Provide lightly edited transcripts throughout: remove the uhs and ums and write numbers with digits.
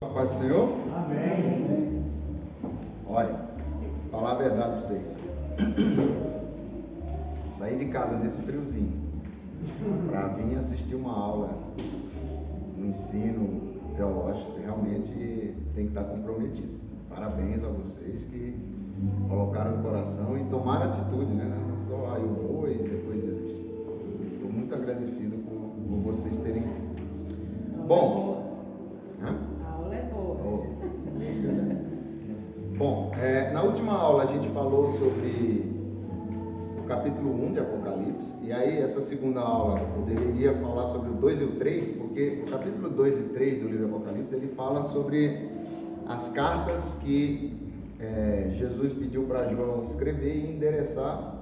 Paz do Senhor? Amém. Olha, falar a verdade para vocês. Saí de casa nesse friozinho para vir assistir uma aula no ensino teológico, realmente tem que estar comprometido. Parabéns a vocês que colocaram no coração e tomaram atitude, né? Não só eu vou e depois desistir. Estou muito agradecido por vocês terem feito. Bom, A aula é boa. se Deus quiser. Bom, na última aula a gente falou sobre o capítulo 1 de Apocalipse, e aí essa segunda aula eu deveria falar sobre o 2 e o 3, porque o capítulo 2 e 3 do livro de Apocalipse, ele fala sobre as cartas que Jesus pediu para João escrever e endereçar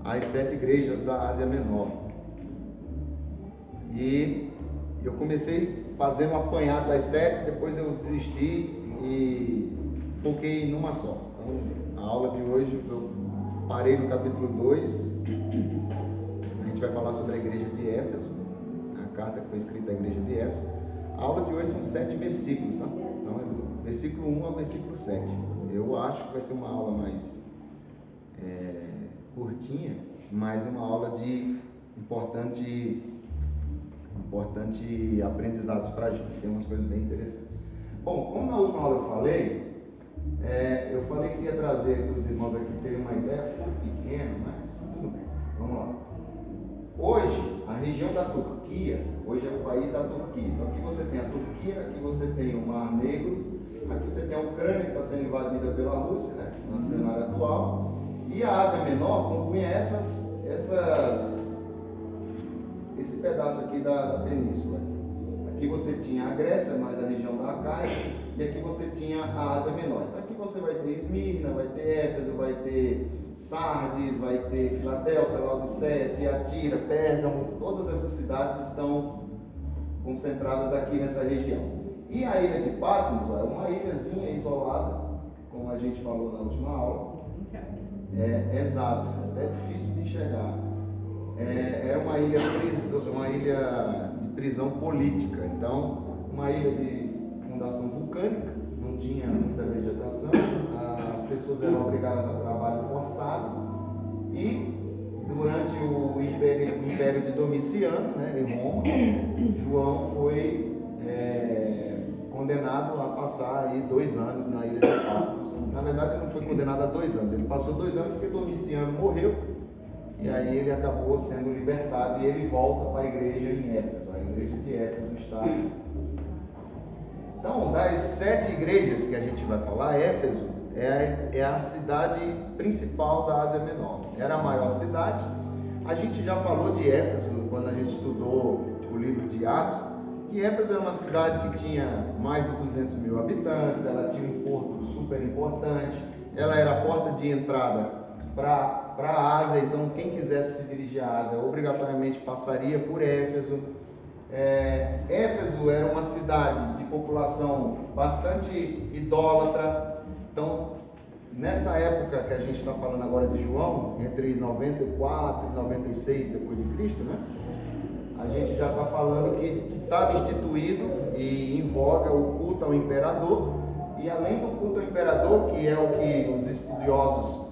às 7 igrejas da Ásia Menor. E eu comecei fazendo um apanhado das 7, depois eu desisti e foquei numa só. Então, a aula de hoje eu parei no capítulo 2. A gente vai falar sobre a igreja de Éfeso, a carta que foi escrita à igreja de Éfeso. A aula de hoje são 7 versículos, tá? Então é do versículo 1 ao versículo 7. Eu acho que vai ser uma aula mais curtinha, mas uma aula de importante aprendizados para a gente. Tem umas coisas bem interessantes. Bom, como na última aula eu falei que ia trazer para os irmãos aqui terem uma ideia, foi pequeno, mas tudo bem. Vamos lá. Hoje, a região da Turquia, hoje é o país da Turquia. Então aqui você tem a Turquia, aqui você tem o Mar Negro, aqui você tem a Ucrânia que está sendo invadida pela Rússia, né, no cenário atual, e a Ásia Menor compunha esse pedaço aqui da península. Aqui você tinha a Grécia, mais a região da Acaia, e aqui você tinha a Ásia Menor. Então aqui você vai ter Esmirna, vai ter Éfeso, vai ter Sardes, vai ter Filadélfia, Laodiceia, Tiatira, Pérgamo. Todas essas cidades estão concentradas aqui nessa região. E a ilha de Patmos é uma ilhazinha isolada, como a gente falou na última aula. Exato, é até difícil de chegar. É uma ilha de prisão política. Então, uma ilha de fundação vulcânica, não tinha muita vegetação, as pessoas eram obrigadas a trabalho forçado, e durante o Império de Domiciano, né, em Roma, João foi condenado a passar aí 2 anos na ilha de Patmos. Na verdade, ele não foi condenado a 2 anos, ele passou 2 anos porque Domiciano morreu. E aí ele acabou sendo libertado e ele volta para a igreja em Éfeso. A igreja de Éfeso está. Então, das 7 igrejas que a gente vai falar, Éfeso é a cidade principal da Ásia Menor. Era a maior cidade. A gente já falou de Éfeso quando a gente estudou o livro de Atos, que Éfeso é uma cidade que tinha mais de 200 mil habitantes, ela tinha um porto super importante, ela era a porta de entrada para a Ásia. Então quem quisesse se dirigir à Ásia obrigatoriamente passaria por Éfeso. Éfeso era uma cidade de população bastante idólatra. Então, nessa época que a gente está falando agora de João, entre 94 e 96 depois de Cristo, né, a gente já está falando que estava instituído e em voga o culto ao imperador. E além do culto ao imperador, que é o que os estudiosos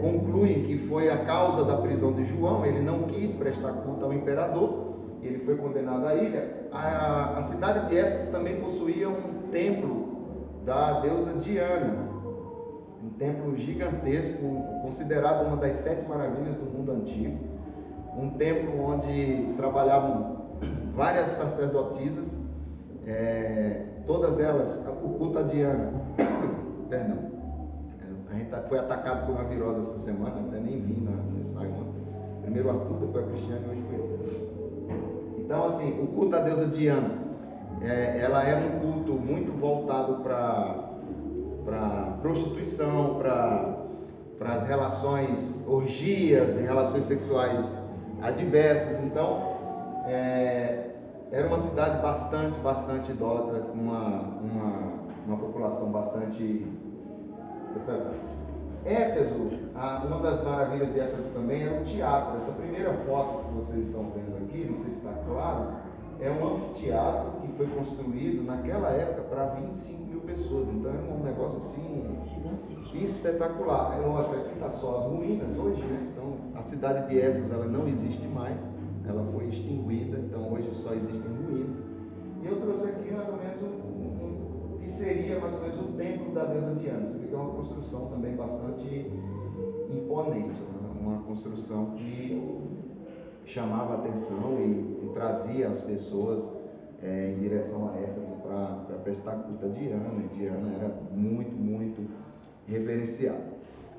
concluem que foi a causa da prisão de João, ele não quis prestar culto ao imperador, ele foi condenado à ilha. A cidade de Éfeso também possuía um templo da deusa Diana, um templo gigantesco, considerado uma das 7 maravilhas do mundo antigo, um templo onde trabalhavam várias sacerdotisas, todas elas, o culto a Diana, perdão. A gente foi atacado por uma virose essa semana, até nem vi no ensaio. Primeiro Arthur, depois a Cristiane, hoje foi eu. Então, assim, o culto à deusa Diana, ela era um culto muito voltado para prostituição, para as relações, orgias e relações sexuais adversas. Então, era uma cidade bastante idólatra, com uma população bastante representante. Éfeso, uma das maravilhas de Éfeso também era o teatro. Essa primeira foto que vocês estão vendo aqui, não sei se está claro, é um anfiteatro que foi construído naquela época para 25 mil pessoas. Então é um negócio assim espetacular. É lógico, aqui está só as ruínas hoje, né? Então a cidade de Éfeso ela não existe mais, ela foi extinguida, então hoje só existem ruínas. E eu trouxe aqui mais ou menos o que seria mais ou menos o templo da deusa Diana. Você vê que é uma construção também bastante imponente, né? Uma construção que chamava atenção e trazia as pessoas em direção a Éfeso para prestar culto a Diana, e Diana era muito, muito reverenciada.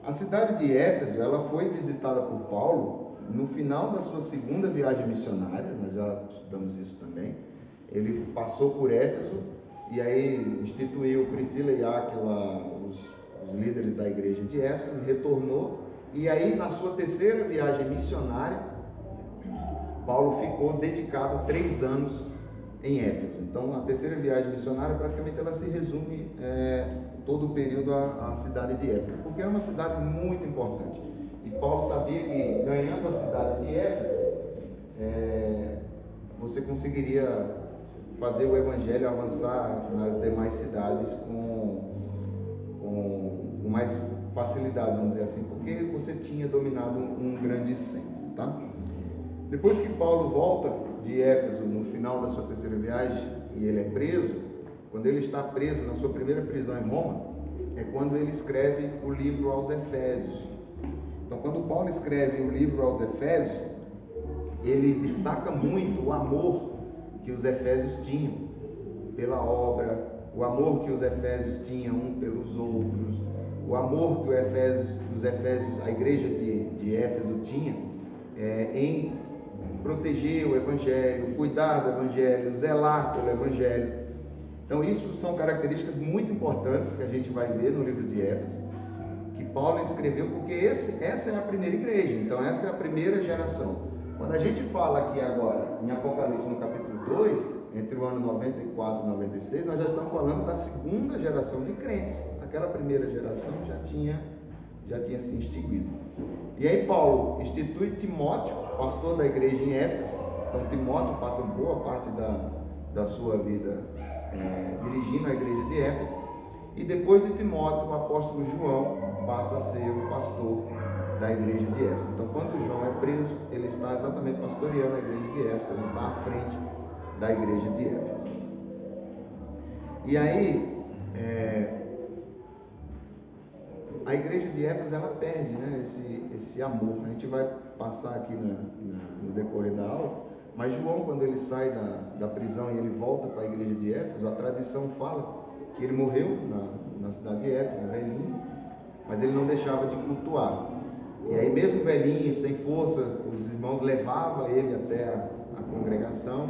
A cidade de Éfeso ela foi visitada por Paulo no final da sua segunda viagem missionária, nós já estudamos isso também. Ele passou por Éfeso e aí instituiu Priscila e Áquila, os líderes da igreja de Éfeso, retornou, e aí na sua terceira viagem missionária, Paulo ficou dedicado 3 anos em Éfeso. Então a terceira viagem missionária praticamente ela se resume todo o período à cidade de Éfeso, porque era uma cidade muito importante. E Paulo sabia que ganhando a cidade de Éfeso, você conseguiria fazer o evangelho avançar nas demais cidades com mais facilidade, vamos dizer assim, porque você tinha dominado um grande centro, tá? Depois que Paulo volta de Éfeso no final da sua terceira viagem e ele é preso, quando ele está preso na sua primeira prisão em Roma, é quando ele escreve o livro aos Efésios. Então, quando Paulo escreve o livro aos Efésios, ele destaca muito o amor que os Efésios tinham pela obra, o amor que os Efésios tinham um pelos outros, o amor que os Efésios, a igreja de Éfeso tinha em proteger o Evangelho, cuidar do Evangelho, zelar pelo Evangelho. Então isso são características muito importantes que a gente vai ver no livro de Éfeso, que Paulo escreveu, porque essa é a primeira igreja, então essa é a primeira geração. Quando a gente fala aqui agora, em Apocalipse no capítulo 2, entre o ano 94 e 96, nós já estamos falando da segunda geração de crentes. Aquela primeira geração já tinha se extinguido. E aí Paulo institui Timóteo, pastor da igreja em Éfeso. Então Timóteo passa boa parte da sua vida dirigindo a igreja de Éfeso. E depois de Timóteo, o apóstolo João passa a ser o pastor da igreja de Éfeso. Então quando João é preso, ele está exatamente pastoreando a igreja de Éfeso, ele está à frente da igreja de Éfeso. E aí a igreja de Éfeso ela perde, né, esse amor. A gente vai passar aqui no decorrer da aula, mas João, quando ele sai da prisão e ele volta para a igreja de Éfeso, a tradição fala que ele morreu na cidade de Éfeso, velhinho, mas ele não deixava de cultuar. E aí mesmo velhinho, sem força, os irmãos levavam ele até a congregação,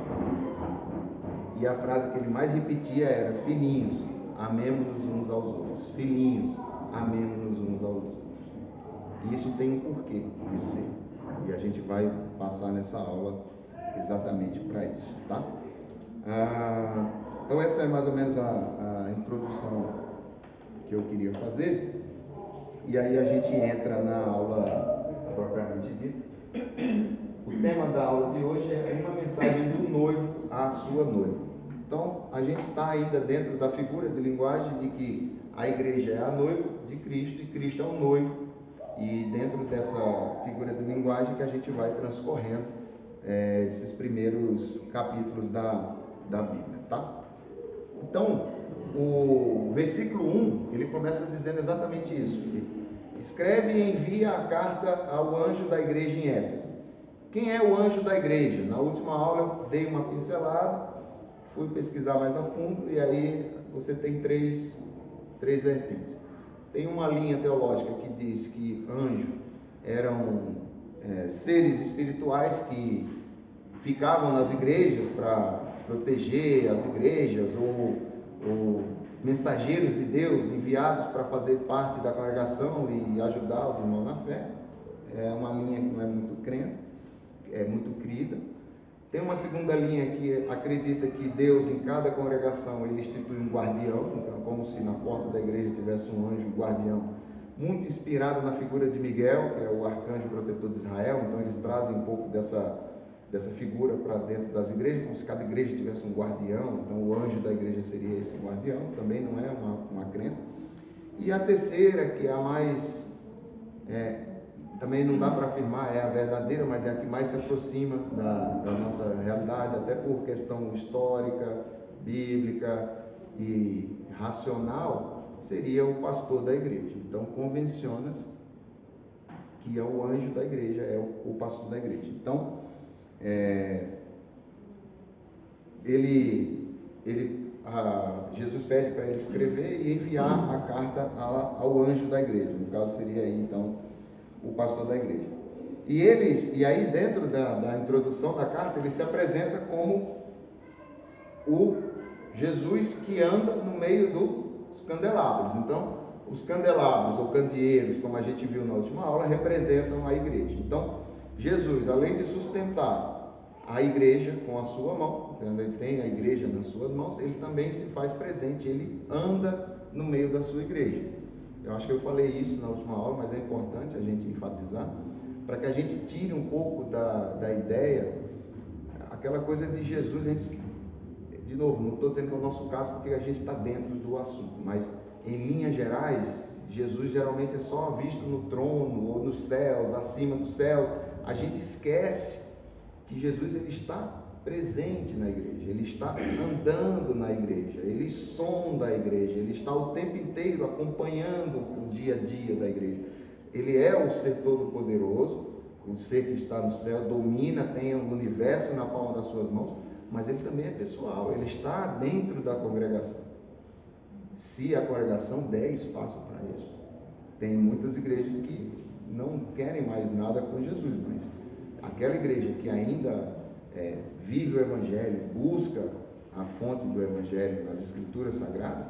e a frase que ele mais repetia era: filhinhos, amemo-nos uns aos outros. Filhinhos, amemo-nos uns aos outros. E isso tem um porquê de ser, e a gente vai passar nessa aula exatamente para isso, tá? Então essa é mais ou menos a introdução que eu queria fazer, e aí a gente entra na aula propriamente dita. O tema da aula de hoje é uma mensagem do noivo à sua noiva. Então a gente está ainda dentro da figura de linguagem de que a igreja é a noiva de Cristo e Cristo é o noivo, e dentro dessa figura de linguagem que a gente vai transcorrendo esses primeiros capítulos da Bíblia, tá? Então o versículo 1 ele começa dizendo exatamente isso: que escreve e envia a carta ao anjo da igreja em Éfeso. Quem é o anjo da igreja? Na última aula eu dei uma pincelada, fui pesquisar mais a fundo, e aí você tem três vertentes. Tem uma linha teológica que diz que anjos eram seres espirituais que ficavam nas igrejas para proteger as igrejas, ou mensageiros de Deus enviados para fazer parte da congregação e ajudar os irmãos na fé. É uma linha que não é muito crente, é muito crida. Tem uma segunda linha que acredita que Deus, em cada congregação, ele institui um guardião, então, como se na porta da igreja tivesse um anjo guardião, muito inspirado na figura de Miguel, que é o arcanjo protetor de Israel. Então eles trazem um pouco dessa figura para dentro das igrejas, como se cada igreja tivesse um guardião. Então o anjo da igreja seria esse guardião, também não é uma crença. E a terceira, que é a mais, também não dá para afirmar, é a verdadeira, mas é a que mais se aproxima da nossa realidade, até por questão histórica, bíblica e racional, seria o pastor da igreja. Então convenciona-se que é o anjo da igreja, é o pastor da igreja. Então, Jesus pede para ele escrever e enviar a carta ao anjo da igreja. No caso seria aí, então, o pastor da igreja. E aí dentro da introdução da carta, ele se apresenta como o Jesus que anda no meio dos candelabros. Então, os candelabros ou candeeiros, como a gente viu na última aula, representam a igreja. Então, Jesus, além de sustentar a igreja com a sua mão, então ele tem a igreja nas suas mãos, ele também se faz presente, ele anda no meio da sua igreja. Eu acho que eu falei isso na última aula, mas é importante a gente enfatizar, para que a gente tire um pouco da ideia, aquela coisa de Jesus, de novo, não estou dizendo que é o nosso caso, porque a gente está dentro do assunto, mas em linhas gerais, Jesus geralmente é só visto no trono, ou nos céus, acima dos céus. A gente esquece que Jesus ele está presente na igreja, ele está andando na igreja, ele sonda a igreja, ele está o tempo inteiro acompanhando o dia a dia da igreja. Ele é o ser todo-poderoso, o ser que está no céu, domina, tem o universo na palma das suas mãos, mas ele também é pessoal, ele está dentro da congregação. Se a congregação der espaço para isso. Tem muitas igrejas que não querem mais nada com Jesus, mas aquela igreja que ainda vive o Evangelho, busca a fonte do Evangelho nas Escrituras Sagradas,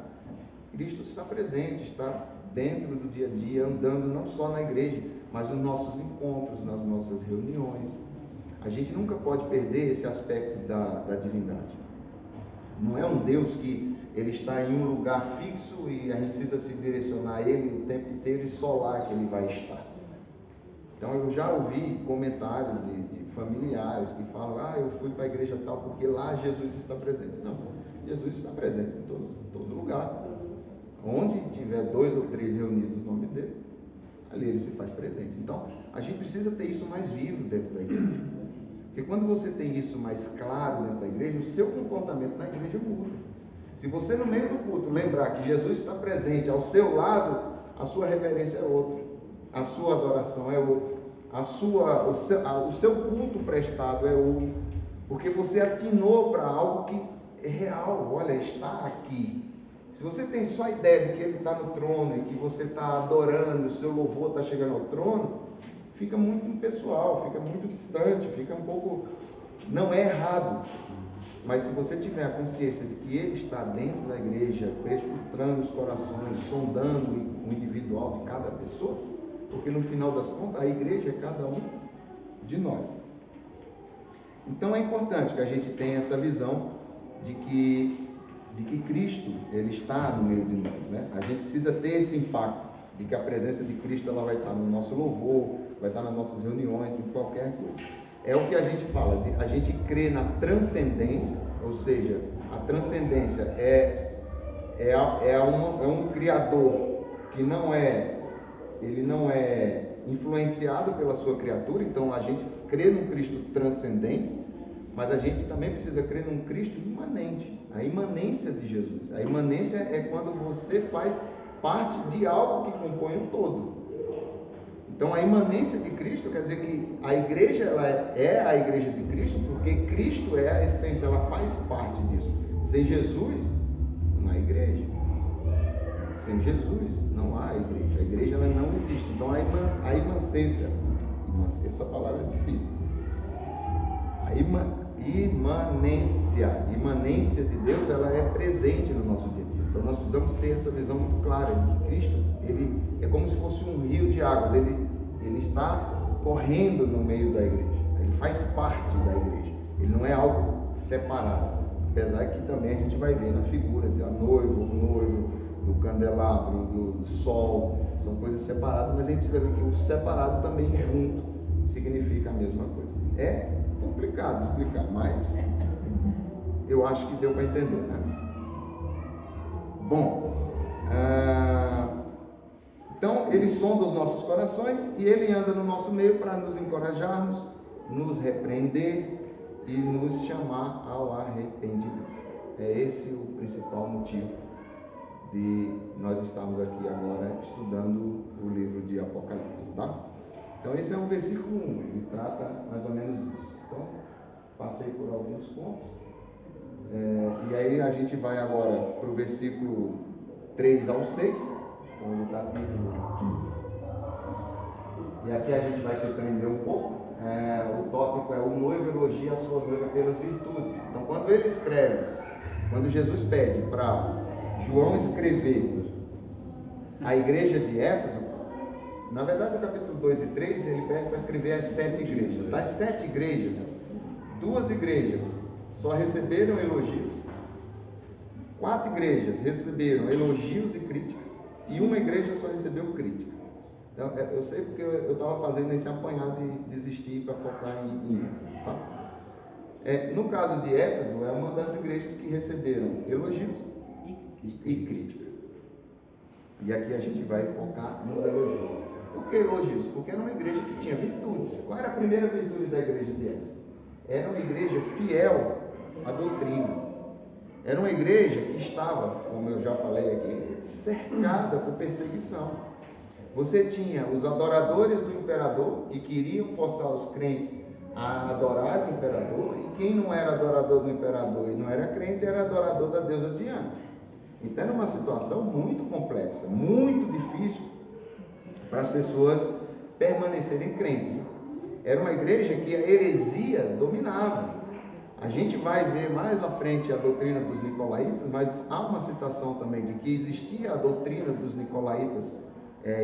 Cristo está presente, está dentro do dia a dia, andando não só na igreja, mas nos nossos encontros, nas nossas reuniões. A gente nunca pode perder esse aspecto da divindade. Não é um Deus que ele está em um lugar fixo e a gente precisa se direcionar a ele o tempo inteiro e só lá que ele vai estar. Então eu já ouvi comentários de familiares que falam: eu fui para a igreja tal porque lá Jesus está presente. Não, Jesus está presente em todo lugar. Onde tiver 2 ou 3 reunidos no nome dele, ali ele se faz presente. Então a gente precisa ter isso mais vivo dentro da igreja. Porque quando você tem isso mais claro dentro da igreja, o seu comportamento na igreja muda. Se você no meio do culto lembrar que Jesus está presente ao seu lado, a sua reverência é outra, a sua adoração é outra, o seu culto prestado é outro, porque você atinou para algo que é real. Olha, está aqui. Se você tem só a ideia de que ele está no trono e que você está adorando, o seu louvor está chegando ao trono, fica muito impessoal, fica muito distante, fica um pouco... Não é errado, mas se você tiver a consciência de que ele está dentro da igreja, perscrutando os corações, sondando o individual de cada pessoa, porque no final das contas a igreja é cada um de nós. Então é importante que a gente tenha essa visão de que Cristo ele está no meio de nós, né? A gente precisa ter esse impacto de que a presença de Cristo ela vai estar no nosso louvor, vai estar nas nossas reuniões, em qualquer coisa. É o que a gente fala, a gente crê na transcendência, ou seja, a transcendência é um Criador que ele não é influenciado pela sua criatura. Então a gente crê num Cristo transcendente, mas a gente também precisa crer num Cristo imanente, a imanência de Jesus. A imanência é quando você faz parte de algo que compõe o todo. Então a imanência de Cristo quer dizer que a igreja ela é a igreja de Cristo, porque Cristo é a essência, ela faz parte disso. Sem Jesus, não há igreja. Sem Jesus, não há igreja. A igreja ela não existe. Então a imanência, essa palavra é difícil. A imanência de Deus, ela é presente no nosso dia a dia. Então nós precisamos ter essa visão muito clara de que Cristo, ele é como se fosse um rio de águas, ele está correndo no meio da igreja, ele faz parte da igreja, ele não é algo separado, apesar que também a gente vai ver na figura da noiva, o noivo, do candelabro, do sol, são coisas separadas, mas a gente precisa ver que o separado também junto significa a mesma coisa. É complicado explicar, mas eu acho que deu para entender, né? Bom, então ele sonda os nossos corações e ele anda no nosso meio para nos encorajarmos, nos repreender e nos chamar ao arrependimento. É esse o principal motivo de nós estarmos aqui agora estudando o livro de Apocalipse, tá? Então esse é o versículo 1, ele trata mais ou menos isso. Então, passei por alguns pontos. E aí a gente vai agora para o versículo 3 ao 6, então no capítulo. E aqui a gente vai se prender um pouco. O tópico é: o noivo elogia a sua noiva pelas virtudes. Então, quando ele escreve, quando Jesus pede para João escrever a igreja de Éfeso, na verdade, no capítulo 2 e 3, ele pede para escrever as 7 igrejas. Das 7 igrejas, 2 igrejas só receberam elogios, 4 igrejas receberam elogios e críticas, e uma igreja só recebeu crítica. Então, eu sei porque eu estava fazendo esse apanhado de desistir para focar em Éfeso, tá? No caso de Éfeso, é uma das igrejas que receberam elogios e crítica. E aqui a gente vai focar nos elogios. Por que elogios? Porque era uma igreja que tinha virtudes. Qual era a primeira virtude da igreja de Éfeso? Era uma igreja fiel à doutrina. Era uma igreja que estava, como eu já falei aqui, cercada por perseguição. Você tinha os adoradores do imperador, que queriam forçar os crentes a adorar o imperador, e quem não era adorador do imperador e não era crente, era adorador da deusa Diana. Então era uma situação muito complexa, muito difícil para as pessoas permanecerem crentes. Era uma igreja que a heresia dominava. A gente vai ver mais à frente a doutrina dos nicolaítas, mas há uma citação também de que existia a doutrina dos nicolaítas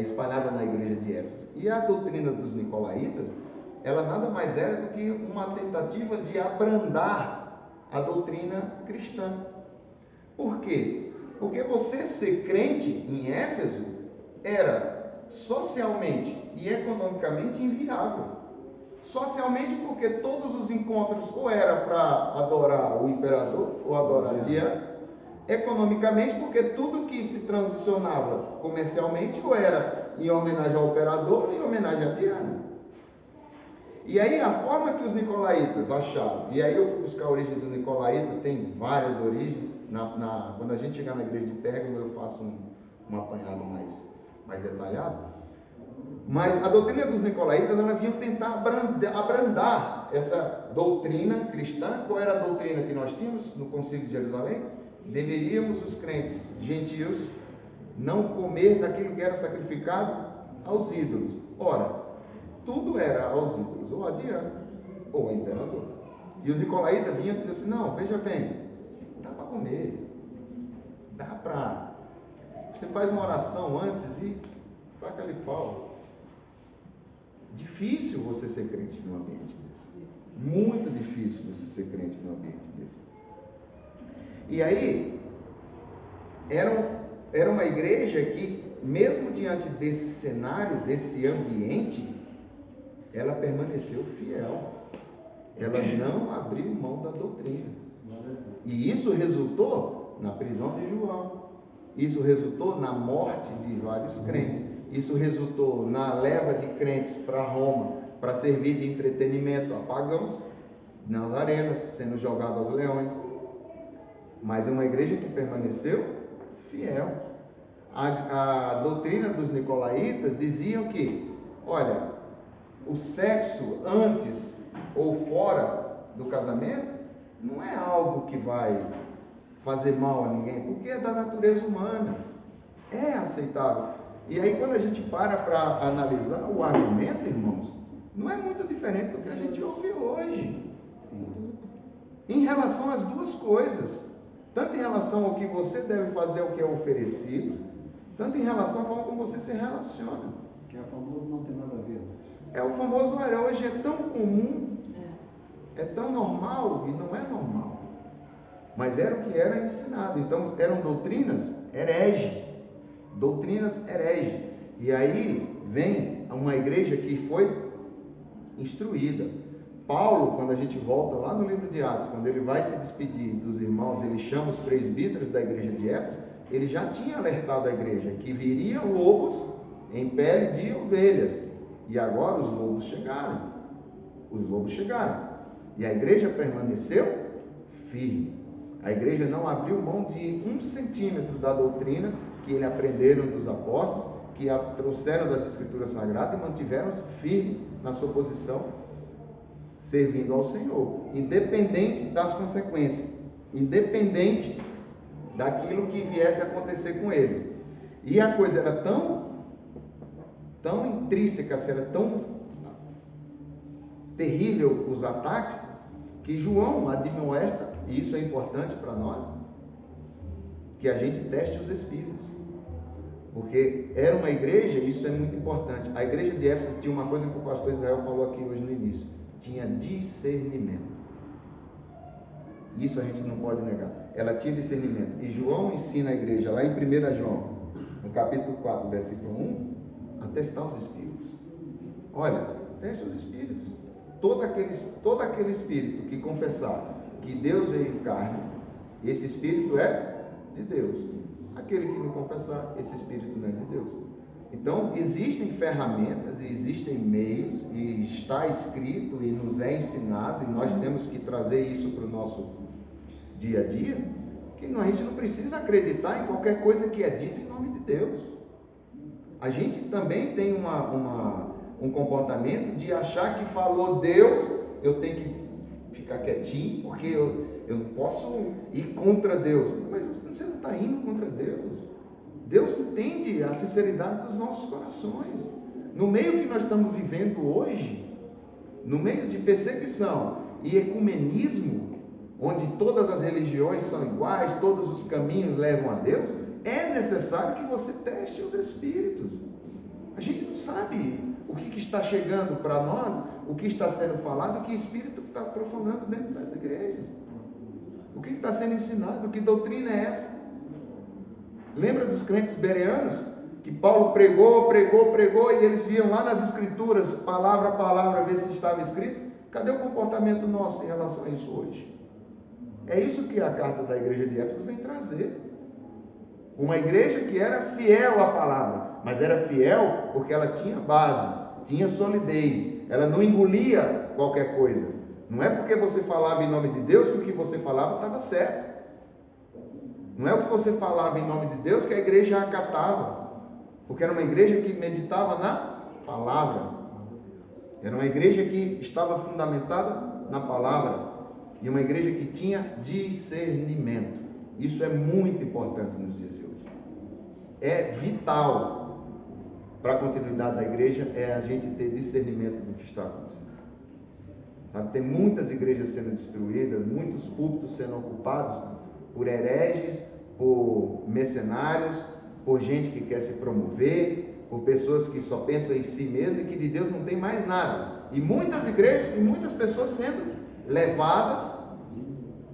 espalhada na igreja de Éfeso. E a doutrina dos nicolaítas, ela nada mais era do que uma tentativa de abrandar a doutrina cristã. Por quê? Porque você ser crente em Éfeso era socialmente e economicamente inviável. Socialmente porque todos os encontros ou era para adorar o imperador ou adorar Diana. Economicamente porque tudo que se transicionava comercialmente ou era em homenagem ao imperador ou em homenagem a Diana. E aí a forma que os nicolaítas acharam, e aí eu fui buscar a origem do nicolaíta, tem várias origens. Quando a gente chegar na igreja de Pérgamo eu faço um apanhado mais detalhado. Mas a doutrina dos nicolaítas, ela vinha tentar abrandar essa doutrina cristã. Qual era a doutrina que nós tínhamos no Concílio de Jerusalém? Deveríamos os crentes gentios não comer daquilo que era sacrificado aos ídolos. Ora, tudo era aos ídolos, ou a Diana, ou ao imperador. E os nicolaítas vinham dizer assim: não, veja bem, dá para comer, dá para... Você faz uma oração antes e taca ali pau. Difícil você ser crente num ambiente desse. Muito difícil você ser crente num ambiente desse. E aí, era uma igreja que, mesmo diante desse cenário, desse ambiente, ela permaneceu fiel. Ela não abriu mão da doutrina. E isso resultou na prisão de João. Isso resultou na morte de vários crentes. Isso resultou na leva de crentes para Roma, para servir de entretenimento a pagãos, nas arenas, sendo jogado aos leões. Mas é uma igreja que permaneceu fiel. A doutrina dos nicolaítas diziam que, olha, o sexo antes ou fora do casamento não é algo que vai fazer mal a ninguém, porque é da natureza humana, é aceitável. E aí quando a gente para analisar o argumento, irmãos, não é muito diferente do que a gente ouve hoje. Sim. Em relação às duas coisas, tanto em relação ao que você deve fazer, ao que é oferecido, tanto em relação à forma como você se relaciona. Que é o famoso não tem nada a ver. É o famoso, olha, hoje é tão comum, é tão normal e não é normal. Mas era o que era ensinado. Então eram doutrinas hereges. Doutrinas hereges. E aí vem uma igreja que foi instruída. Paulo, quando a gente volta lá no livro de Atos, quando ele vai se despedir dos irmãos, ele chama os presbíteros da igreja de Éfeso, ele já tinha alertado a igreja que viriam lobos em pele de ovelhas. E agora os lobos chegaram. Os lobos chegaram. E a igreja permaneceu firme. A igreja não abriu mão de 1 centímetro da doutrina que eles aprenderam dos apóstolos, que a trouxeram das Escrituras Sagradas e mantiveram-se firmes na sua posição, servindo ao Senhor, independente das consequências, independente daquilo que viesse a acontecer com eles. E a coisa era tão intrínseca, era tão terrível os ataques, que João admoesta, e isso é importante para nós, que a gente teste os espíritos. Porque era uma igreja, e isso é muito importante. A igreja de Éfeso tinha uma coisa que o pastor Israel falou aqui hoje no início: tinha discernimento. Isso a gente não pode negar. Ela tinha discernimento. E João ensina a igreja, lá em 1 João, no capítulo 4, versículo 1, a testar os espíritos. Olha, teste os espíritos. Todo aquele espírito que confessar que Deus veio em carne, esse espírito é de Deus. Aquele que não confessar, esse espírito não é de Deus. Então, existem ferramentas e existem meios, e está escrito e nos é ensinado, e nós temos que trazer isso para o nosso dia a dia, que a gente não precisa acreditar em qualquer coisa que é dita em nome de Deus. A gente também tem um comportamento de achar que falou Deus, eu tenho que ficar quietinho, porque eu não posso ir contra Deus. Mas você não está indo contra Deus. Deus entende a sinceridade dos nossos corações. No meio que nós estamos vivendo hoje, no meio de perseguição e ecumenismo, onde todas as religiões são iguais, todos os caminhos levam a Deus, é necessário que você teste os espíritos. A gente não sabe o que está chegando para nós, o que está sendo falado, que espírito está profanando dentro das igrejas. O que está sendo ensinado, que doutrina é essa? Lembra dos crentes bereanos? Que Paulo pregou, e eles viam lá nas escrituras, palavra a palavra, ver se estava escrito. Cadê o comportamento nosso em relação a isso hoje? É isso que a carta da igreja de Éfeso vem trazer. Uma igreja que era fiel à palavra, mas era fiel porque ela tinha base, tinha solidez, ela não engolia qualquer coisa. Não é porque você falava em nome de Deus que o que você falava estava certo. Não é o que você falava em nome de Deus que a igreja acatava, porque era uma igreja que meditava na palavra, era uma igreja que estava fundamentada na palavra, e uma igreja que tinha discernimento. Isso é muito importante nos dias de hoje. É vital para a continuidade da igreja, é a gente ter discernimento do que está acontecendo. Sabe, tem muitas igrejas sendo destruídas, muitos púlpitos sendo ocupados por hereges, por mercenários, por gente que quer se promover, por pessoas que só pensam em si mesmo e que de Deus não tem mais nada. E muitas igrejas e muitas pessoas sendo levadas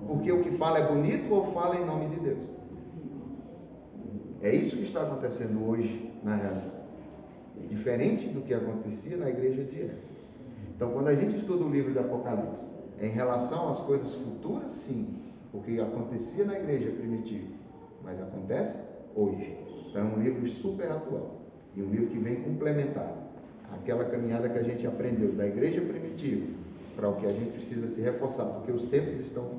porque o que fala é bonito ou fala em nome de Deus. É isso que está acontecendo hoje na realidade. É diferente do que acontecia na igreja de Éfeso. Então, quando a gente estuda o livro do Apocalipse, em relação às coisas futuras, sim, porque acontecia na igreja primitiva, mas acontece hoje. Então, é um livro super atual e um livro que vem complementar aquela caminhada que a gente aprendeu da igreja primitiva para o que a gente precisa se reforçar, porque os tempos estão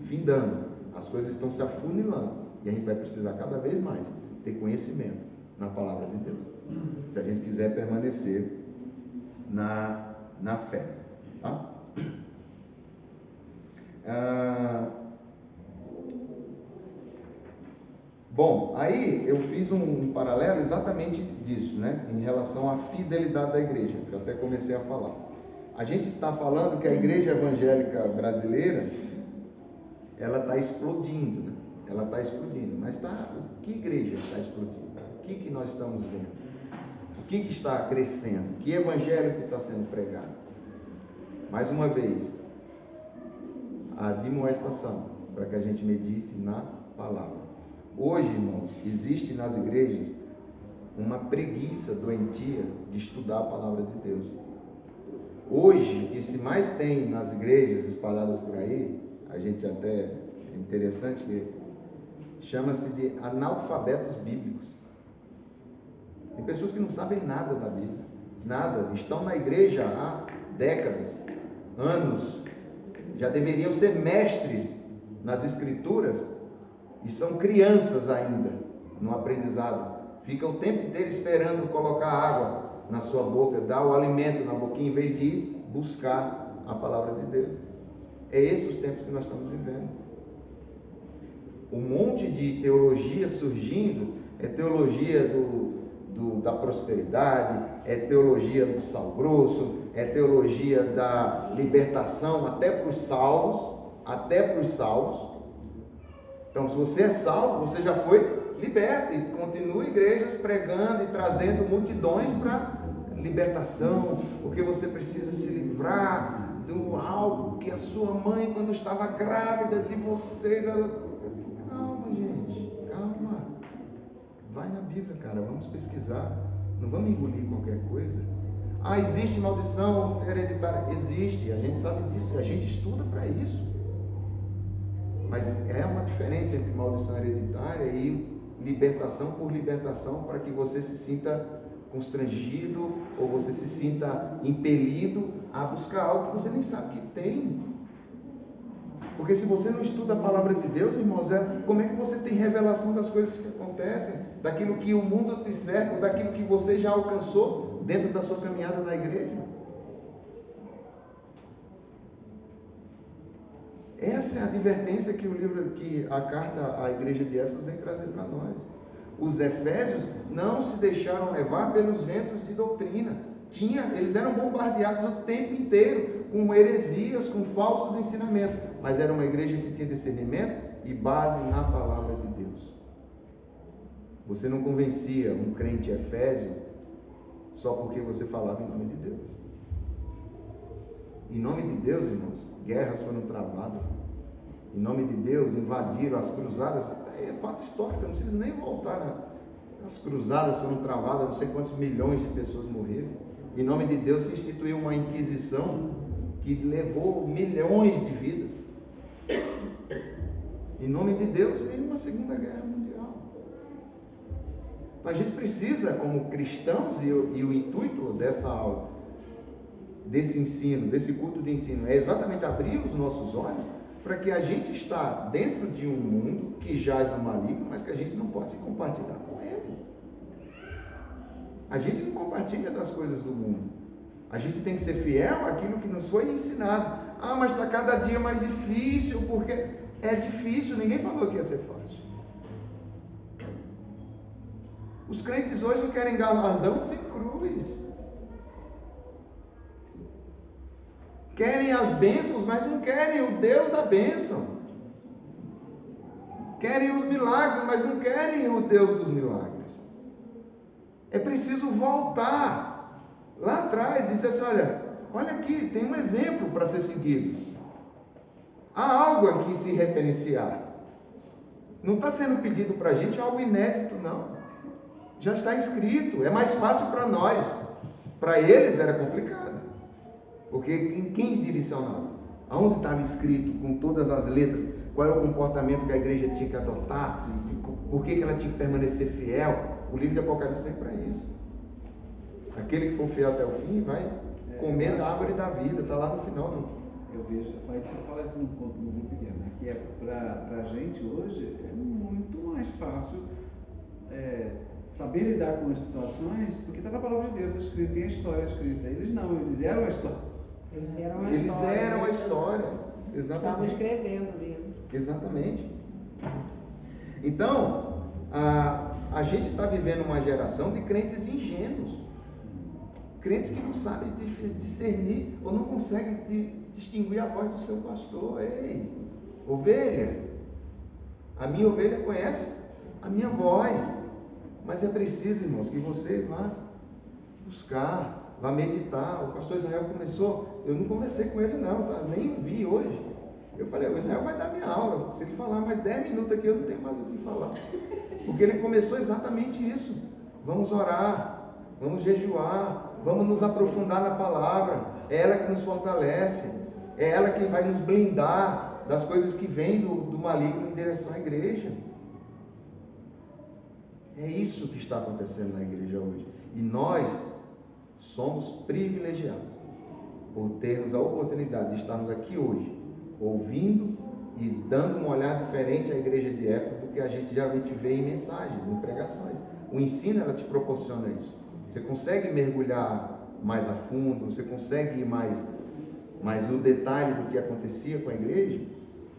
findando, as coisas estão se afunilando e a gente vai precisar cada vez mais ter conhecimento na palavra de Deus, se a gente quiser permanecer na fé, tá? Bom, aí eu fiz um paralelo exatamente disso, né? Em relação à fidelidade da igreja, que eu até comecei a falar. A gente está falando que a igreja evangélica brasileira, ela está explodindo, né? Ela está explodindo, mas que igreja está explodindo? O que nós estamos vendo? O que está crescendo? Que evangelho que está sendo pregado? Mais uma vez, a admoestação, para que a gente medite na palavra. Hoje, irmãos, existe nas igrejas uma preguiça doentia de estudar a palavra de Deus. Hoje, o que se mais tem nas igrejas espalhadas por aí, a gente até, é interessante que chama-se de analfabetos bíblicos. Tem pessoas que não sabem nada da Bíblia, nada, estão na igreja há décadas, anos, já deveriam ser mestres nas escrituras e são crianças ainda no aprendizado. Ficam o tempo inteiro esperando colocar água na sua boca, dar o alimento na boquinha, em vez de ir buscar a palavra de Deus. É esses os tempos que nós estamos vivendo. Um monte de teologia surgindo, é teologia da prosperidade, é teologia do sal grosso, é teologia da libertação, até para os salvos. Então, se você é salvo, você já foi liberto, e continua igrejas pregando e trazendo multidões para libertação, porque você precisa se livrar do algo que a sua mãe, quando estava grávida de você. Calma, gente, calma. Vai na Bíblia, cara, vamos pesquisar, não vamos engolir qualquer coisa. Existe maldição hereditária? Existe, a gente sabe disso, a gente estuda para isso. Mas é uma diferença entre maldição hereditária e libertação por libertação, para que você se sinta constrangido ou você se sinta impelido a buscar algo que você nem sabe que tem. Porque se você não estuda a palavra de Deus, irmãos, como é que você tem revelação das coisas que acontecem, daquilo que o mundo te cerca, daquilo que você já alcançou dentro da sua caminhada na igreja? Essa é a advertência que a carta à igreja de Éfeso vem trazer para nós. Os efésios não se deixaram levar pelos ventos de doutrina. Eles eram bombardeados o tempo inteiro com heresias, com falsos ensinamentos. Mas era uma igreja que tinha discernimento e base na palavra de Deus. Você não convencia um crente efésio só porque você falava em nome de Deus. Em nome de Deus, irmãos, guerras foram travadas. Em nome de Deus, invadiram as cruzadas. É fato histórico, eu não preciso nem voltar. As cruzadas foram travadas, não sei quantos milhões de pessoas morreram. Em nome de Deus se instituiu uma inquisição que levou milhões de vidas. Em nome de Deus veio uma segunda guerra mundial. Então a gente precisa, como cristãos, e o intuito dessa aula, desse ensino, desse culto de ensino, é exatamente abrir os nossos olhos para que a gente está dentro de um mundo que jaz no maligno, mas que a gente não pode compartilhar com ele. A gente não compartilha das coisas do mundo. A gente tem que ser fiel àquilo que nos foi ensinado. Mas está cada dia mais difícil, porque é difícil, ninguém falou que ia ser fácil. Os crentes hoje querem galardão sem cruz. Querem as bênçãos, mas não querem o Deus da bênção. Querem os milagres, mas não querem o Deus dos milagres. É preciso voltar lá atrás e dizer assim, olha aqui, tem um exemplo para ser seguido. Há algo aqui se referenciar. Não está sendo pedido para a gente algo inédito, não. Já está escrito, é mais fácil para nós. Para eles era complicado. Porque quem direcionava? Aonde estava escrito com todas as letras? Qual era o comportamento que a igreja tinha que adotar? Por que ela tinha que permanecer fiel? O livro de Apocalipse vem para isso. Aquele que for fiel até o fim vai comer da árvore da vida. Está lá no final. Eu vejo, você fala isso no grupo pequeno, né? Que para a gente hoje é muito mais fácil saber lidar com as situações, porque está na palavra de Deus, está escrito, tem a história escrita. Eles não, eles eram a história. Eles eram a história. Exatamente. Estavam escrevendo mesmo. Exatamente. Então, a gente está vivendo uma geração de crentes ingênuos. Crentes que não sabem discernir ou não conseguem distinguir a voz do seu pastor. Ei, ovelha, a minha ovelha conhece a minha voz. Mas é preciso, irmãos, que você vá buscar, vá meditar. O pastor Israel começou, eu não conversei com ele não, tá? Nem o vi hoje. Eu falei, o Israel vai dar minha aula. Se ele falar mais 10 minutos aqui, eu não tenho mais o que falar. Porque ele começou exatamente isso. Vamos orar. vamos jejuar, vamos nos aprofundar na palavra. É ela que nos fortalece, é ela que vai nos blindar das coisas que vêm do maligno em direção à igreja. É isso que está acontecendo na igreja hoje. E nós somos privilegiados por termos a oportunidade de estarmos aqui hoje, ouvindo e dando um olhar diferente à igreja de Éfeso do que a gente geralmente vê em mensagens, em pregações. O ensino, ela te proporciona isso. Você consegue mergulhar mais a fundo, você consegue ir mais no detalhe do que acontecia com a igreja,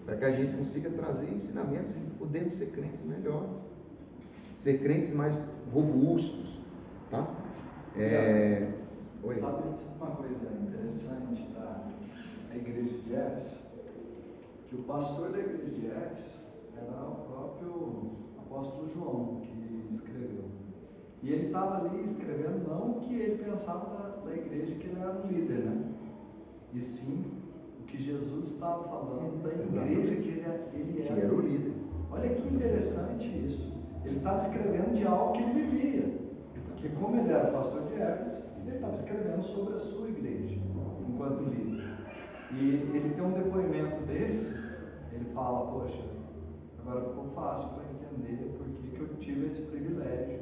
para que a gente consiga trazer ensinamentos e podermos ser crentes melhores, ser crentes mais robustos, tá? Sabe uma coisa interessante da igreja de Éfeso? Que o pastor da igreja de Éfeso era o próprio apóstolo João que escreveu. E ele estava ali escrevendo não o que ele pensava da igreja, que ele era um líder, né? E sim o que Jesus estava falando da igreja que ele era o líder. Olha que interessante isso. Ele estava escrevendo de algo que ele vivia. Porque como ele era pastor de Éfeso, ele estava escrevendo sobre a sua igreja, enquanto líder. E ele tem um depoimento desse, ele fala, poxa, agora ficou fácil para entender porque que eu tive esse privilégio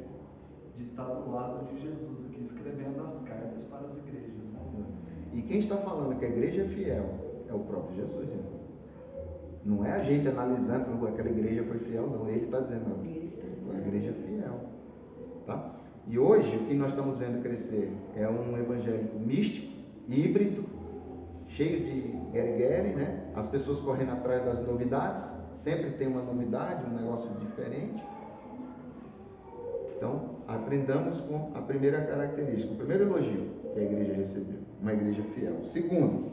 de estar do lado de Jesus aqui, escrevendo as cartas para as igrejas. Né? E quem está falando que a igreja é fiel é o próprio Jesus, irmão. Não é a gente analisando que aquela igreja foi fiel, não. Ele está dizendo, não, a igreja é fiel. Tá? E hoje, o que nós estamos vendo crescer é um evangélico místico, híbrido, cheio de guerre-guerre, né? As pessoas correndo atrás das novidades, sempre tem uma novidade, um negócio diferente. Então, aprendamos com a primeira característica, o primeiro elogio que a igreja recebeu, uma igreja fiel. Segundo,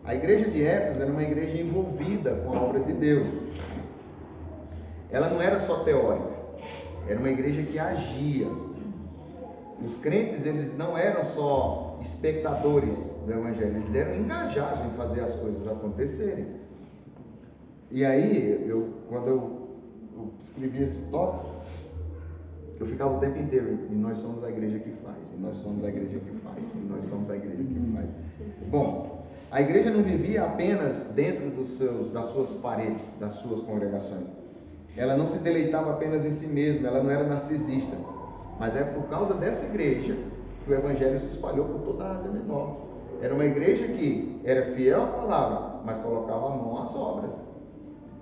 a igreja de Éfeso era uma igreja envolvida com a obra de Deus. Ela não era só teórica, era uma igreja que agia. Os crentes, eles não eram só espectadores do evangelho, eles eram engajados em fazer as coisas acontecerem. E aí, quando eu escrevi esse tópico, eu ficava o tempo inteiro, e nós somos a igreja que faz, e nós somos a igreja que faz, e nós somos a igreja que faz. Bom, a igreja não vivia apenas dentro das suas paredes, das suas congregações. Ela não se deleitava apenas em si mesma, ela não era narcisista. Mas é por causa dessa igreja que o evangelho se espalhou por toda a Ásia Menor. Era uma igreja que era fiel à palavra, mas colocava a mão às obras.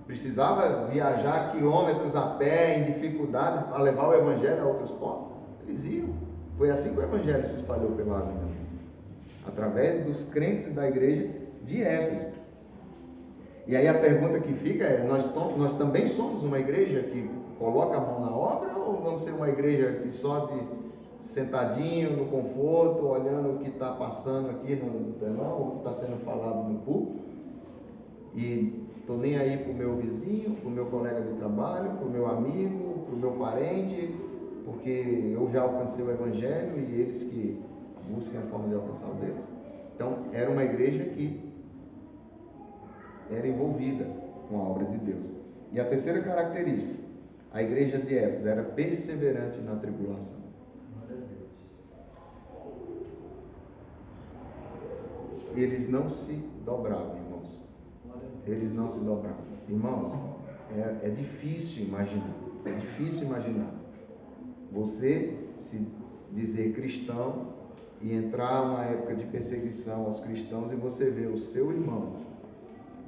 Precisava viajar quilômetros a pé, em dificuldades, para levar o evangelho a outros povos. Eles iam. Foi assim que o evangelho se espalhou pela Ásia Menor, através dos crentes da igreja de Éfeso. E aí a pergunta que fica é, nós também somos uma igreja que coloca a mão na obra, ou vamos ser uma igreja que só de sentadinho, no conforto, olhando o que está passando aqui no telão, o que está sendo falado no púlpito, e estou nem aí para o meu vizinho, para o meu colega de trabalho, para o meu amigo, para o meu parente, porque eu já alcancei o evangelho e eles que busquem a forma de alcançar o deles. Então, era uma igreja que era envolvida com a obra de Deus. E a terceira característica, a igreja de Éfeso era perseverante na tribulação. Eles não se dobravam, irmãos. Eles não se dobravam. Irmãos, é difícil imaginar. É difícil imaginar você se dizer cristão e entrar numa época de perseguição aos cristãos e você ver o seu irmão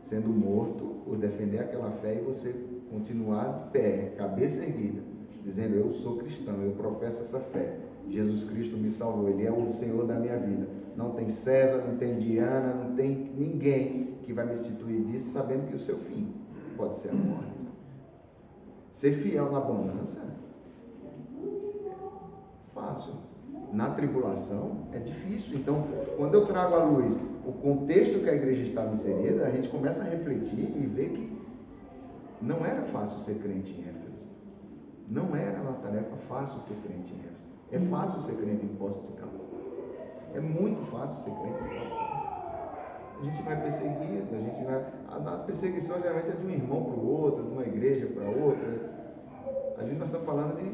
sendo morto por defender aquela fé e você continuar de pé, cabeça erguida, dizendo, eu sou cristão, eu professo essa fé, Jesus Cristo me salvou, Ele é o Senhor da minha vida, não tem César, não tem Diana, não tem ninguém que vai me instituir disso, sabendo que o seu fim pode ser a morte. Ser fiel na bonança é fácil, na tribulação é difícil. Então, quando eu trago à luz o contexto que a igreja estava inserida, a gente começa a refletir e ver que não era fácil ser crente em Éfeso. Não era uma tarefa fácil ser crente em Éfeso. É fácil ser crente em Poços de Caldas. É muito fácil ser crente em Poços de Caldas. A gente vai perseguido, a perseguição geralmente é de um irmão para o outro, de uma igreja para outra. A gente nós estamos falando de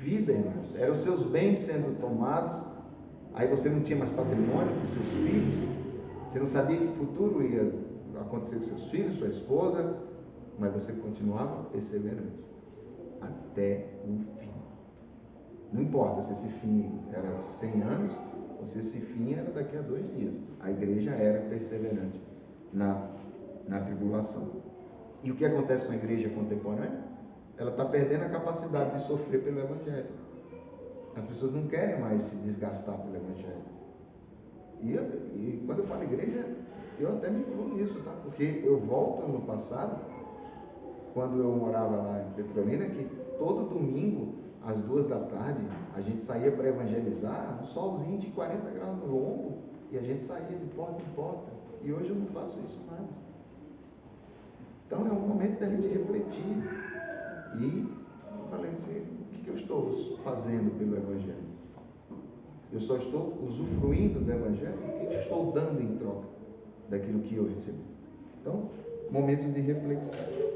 vida, irmãos. Eram os seus bens sendo tomados. Aí você não tinha mais patrimônio para os seus filhos. Você não sabia que futuro ia acontecer com seus filhos, sua esposa. Mas você continuava perseverante até o fim. Não importa se esse fim era 100 anos ou se esse fim era daqui a 2 dias. A igreja era perseverante na tribulação. E o que acontece com a igreja contemporânea? Ela está perdendo a capacidade de sofrer pelo Evangelho. As pessoas não querem mais se desgastar pelo Evangelho. E quando eu falo igreja, eu até me incluo nisso, tá? Porque eu volto no passado, quando eu morava lá em Petrolina, que todo domingo, às 2 da tarde, a gente saía para evangelizar, um solzinho de 40 graus no lombo, e a gente saía de porta em porta. E hoje eu não faço isso mais. Então é um momento da gente refletir. E eu falei assim, o que eu estou fazendo pelo Evangelho? Eu só estou usufruindo do Evangelho? O que eu estou dando em troca daquilo que eu recebi? Então, momento de reflexão.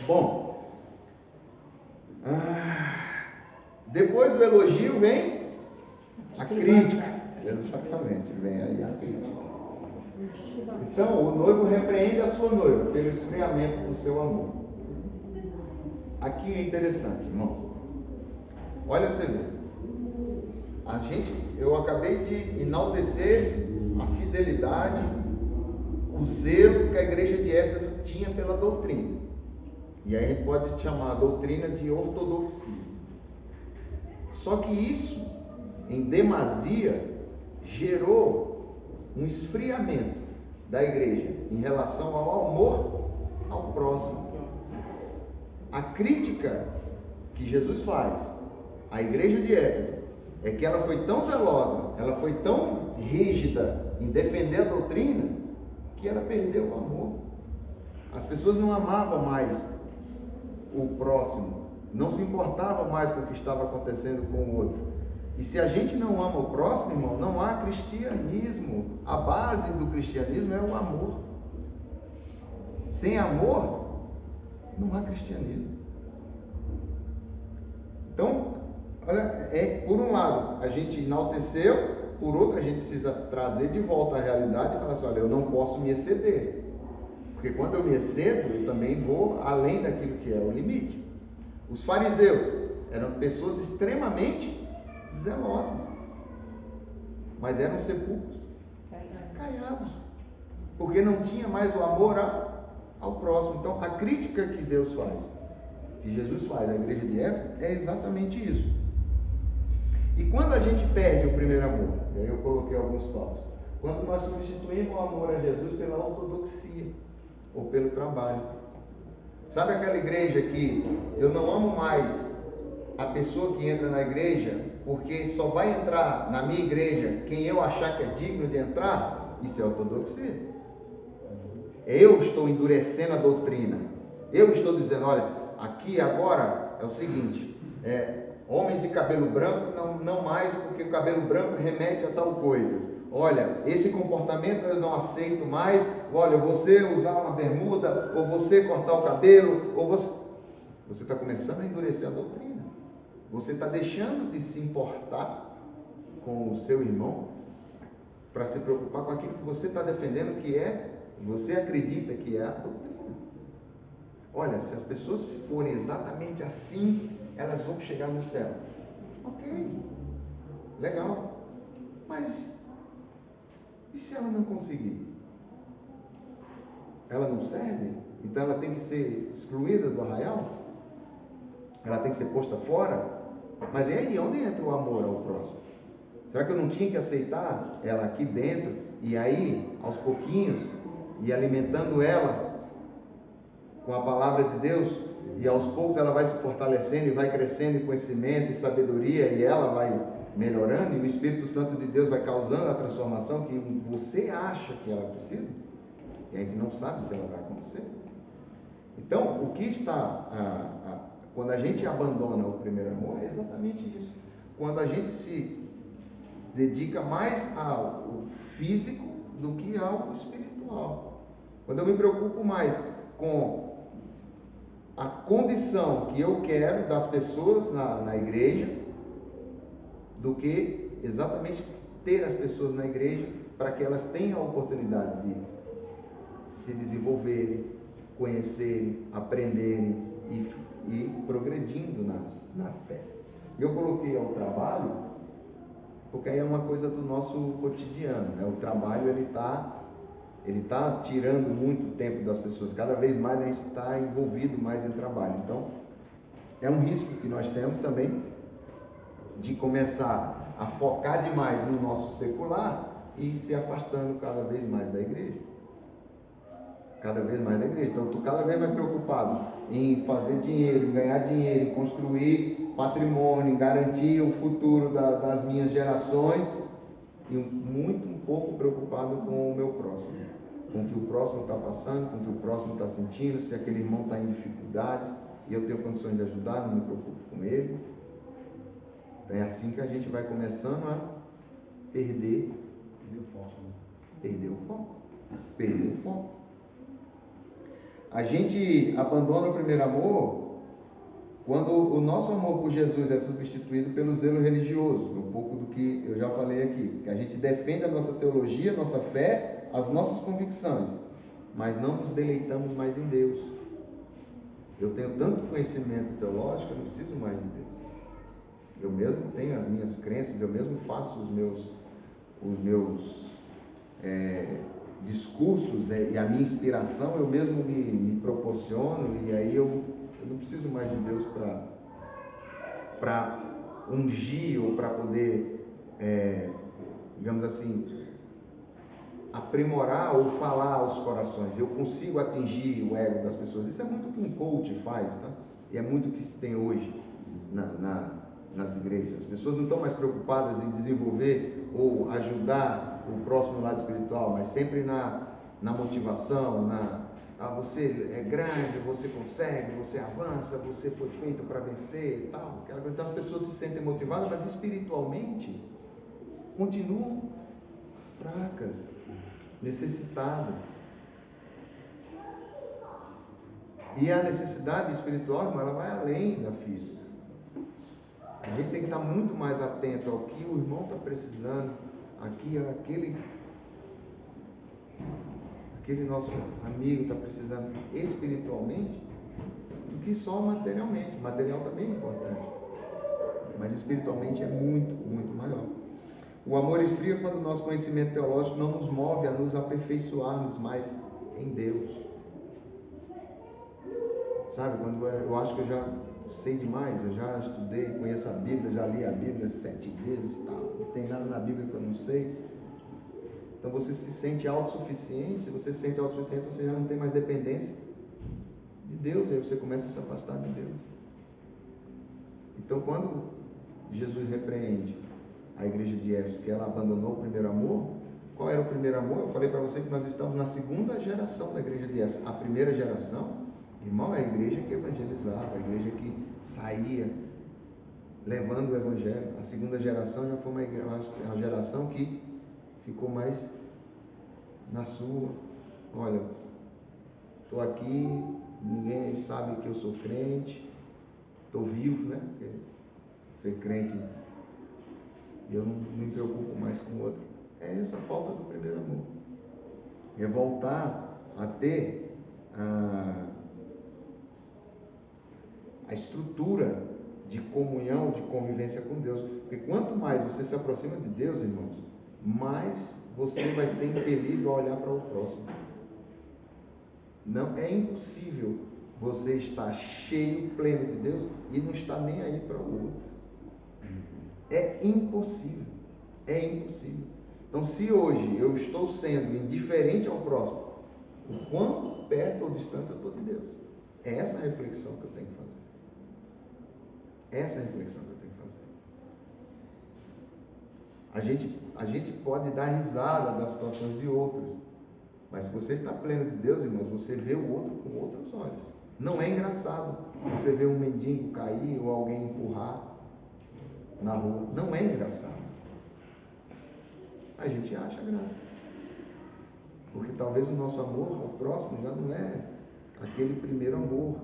Bom, depois do elogio vem a crítica. Exatamente, vem aí a crítica. Então, o noivo repreende a sua noiva pelo esfriamento do seu amor. Aqui é interessante, irmão. Olha para você ver. Eu acabei de enaltecer a fidelidade, o zelo que a igreja de Éfeso tinha pela doutrina. E aí a gente pode chamar a doutrina de ortodoxia. Só que isso, em demasia, gerou um esfriamento da igreja em relação ao amor ao próximo. A crítica que Jesus faz à igreja de Éfeso é que ela foi tão zelosa, ela foi tão rígida em defender a doutrina, que ela perdeu o amor. As pessoas não amavam mais o próximo, não se importavam mais com o que estava acontecendo com o outro. E se a gente não ama o próximo, irmão, não há cristianismo. A base do cristianismo é o amor. Sem amor, não há cristianismo. Então, olha, por um lado, a gente enalteceu, por outro, a gente precisa trazer de volta a realidade e falar assim, olha, eu não posso me exceder. Porque quando eu me excedo, eu também vou além daquilo que é o limite. Os fariseus eram pessoas extremamente zelosas, mas eram sepulcros caiados, porque não tinha mais o amor ao próximo. Então, a crítica que Deus faz, que Jesus faz à igreja de Éfeso, é exatamente isso. E quando a gente perde o primeiro amor, e aí eu coloquei alguns tópicos, quando nós substituímos o amor a Jesus pela ortodoxia, ou pelo trabalho. Sabe aquela igreja que eu não amo mais a pessoa que entra na igreja, porque só vai entrar na minha igreja quem eu achar que é digno de entrar? Isso é ortodoxia. Eu estou endurecendo a doutrina. Eu estou dizendo, olha, aqui agora é o seguinte, homens de cabelo branco não mais, porque o cabelo branco remete a tal coisa. Olha, esse comportamento eu não aceito mais. Olha, você usar uma bermuda, ou você cortar o cabelo, ou você está começando a endurecer a doutrina. Você está deixando de se importar com o seu irmão para se preocupar com aquilo que você está defendendo, que você acredita que é a doutrina. Olha, se as pessoas forem exatamente assim, elas vão chegar no céu. Ok, legal, mas e se ela não conseguir? Ela não serve? Então ela tem que ser excluída do arraial? Ela tem que ser posta fora? Mas e aí, onde entra o amor ao próximo? Será que eu não tinha que aceitar ela aqui dentro? E aí, aos pouquinhos, ir alimentando ela com a palavra de Deus? E aos poucos ela vai se fortalecendo e vai crescendo em conhecimento e sabedoria, e ela vai melhorando, e o Espírito Santo de Deus vai causando a transformação que você acha que ela precisa, e a gente não sabe se ela vai acontecer. Então, o que está, quando a gente abandona o primeiro amor, é exatamente isso. Quando a gente se dedica mais ao físico do que ao espiritual. Quando eu me preocupo mais com a condição que eu quero das pessoas na igreja, do que exatamente ter as pessoas na igreja para que elas tenham a oportunidade de se desenvolverem, conhecerem, aprenderem e progredindo na fé. Eu coloquei ao trabalho, porque aí é uma coisa do nosso cotidiano, né? O trabalho ele está tirando muito tempo das pessoas, cada vez mais a gente está envolvido mais em trabalho. Então, é um risco que nós temos também de começar a focar demais no nosso secular e se afastando cada vez mais da igreja. Cada vez mais da igreja. Então, estou cada vez mais preocupado em fazer dinheiro, em ganhar dinheiro, em construir patrimônio, em garantir o futuro das minhas gerações e um pouco preocupado com o meu próximo, com o que o próximo está passando, com o que o próximo está sentindo, se aquele irmão está em dificuldades e eu tenho condições de ajudar, não me preocupo com ele. Então é assim que a gente vai começando a perder o foco. Perder o foco. A gente abandona o primeiro amor quando o nosso amor por Jesus é substituído pelo zelo religioso, um pouco do que eu já falei aqui, que a gente defende a nossa teologia, a nossa fé, as nossas convicções, mas não nos deleitamos mais em Deus. Eu tenho tanto conhecimento teológico, eu não preciso mais de Deus. Eu mesmo tenho as minhas crenças, eu mesmo faço os meus discursos e a minha inspiração, eu mesmo me proporciono, e aí eu não preciso mais de Deus para ungir ou para poder, digamos assim, aprimorar ou falar aos corações. Eu consigo atingir o ego das pessoas. Isso é muito o que um coach faz, tá? E é muito o que se tem hoje nas igrejas. As pessoas não estão mais preocupadas em desenvolver ou ajudar o próximo lado espiritual, mas sempre na motivação, você é grande, você consegue, você avança, você foi feito para vencer e tal. Então as pessoas se sentem motivadas, mas espiritualmente continuam fracas, necessitadas. E a necessidade espiritual, ela vai além da física. A gente tem que estar muito mais atento ao que o irmão está precisando, aquele nosso amigo está precisando espiritualmente, do que só materialmente. O material também é importante, mas espiritualmente é muito, muito maior. O amor esfria quando o nosso conhecimento teológico não nos move a nos aperfeiçoarmos mais em Deus. Sabe, quando eu acho que eu já sei demais, eu já estudei, conheço a Bíblia, já li a Bíblia 7 vezes, tal, não tem nada na Bíblia que eu não sei. Então você se sente autossuficiente. Se você se sente autossuficiente, você já não tem mais dependência de Deus, aí você começa a se afastar de Deus. Então quando Jesus repreende a igreja de Éfeso, que ela abandonou o primeiro amor, qual era o primeiro amor? Eu falei para você que nós estamos na segunda geração da igreja de Éfeso. A primeira geração, irmão, é a igreja que evangelizava, a igreja que saía levando o evangelho. A segunda geração já foi uma geração que ficou mais na sua. Olha, estou aqui, ninguém sabe que eu sou crente, estou vivo, né? Porque ser crente, eu não me preocupo mais com o outro. É essa falta do primeiro amor. É voltar a ter a estrutura de comunhão, de convivência com Deus. Porque quanto mais você se aproxima de Deus, irmãos, mais você vai ser impelido a olhar para o próximo. Não é impossível você estar cheio, pleno de Deus e não estar nem aí para o outro. É impossível. É impossível. Então, se hoje eu estou sendo indiferente ao próximo, o quão perto ou distante eu estou de Deus? É essa a reflexão que eu tenho que fazer. Essa é a reflexão que eu tenho que fazer. A gente pode dar risada das situações de outros, mas se você está pleno de Deus, irmãos, você vê o outro com outros olhos. Não é engraçado você ver um mendigo cair ou alguém empurrar na rua. Não é engraçado. A gente acha graça, porque talvez o nosso amor ao próximo já não é aquele primeiro amor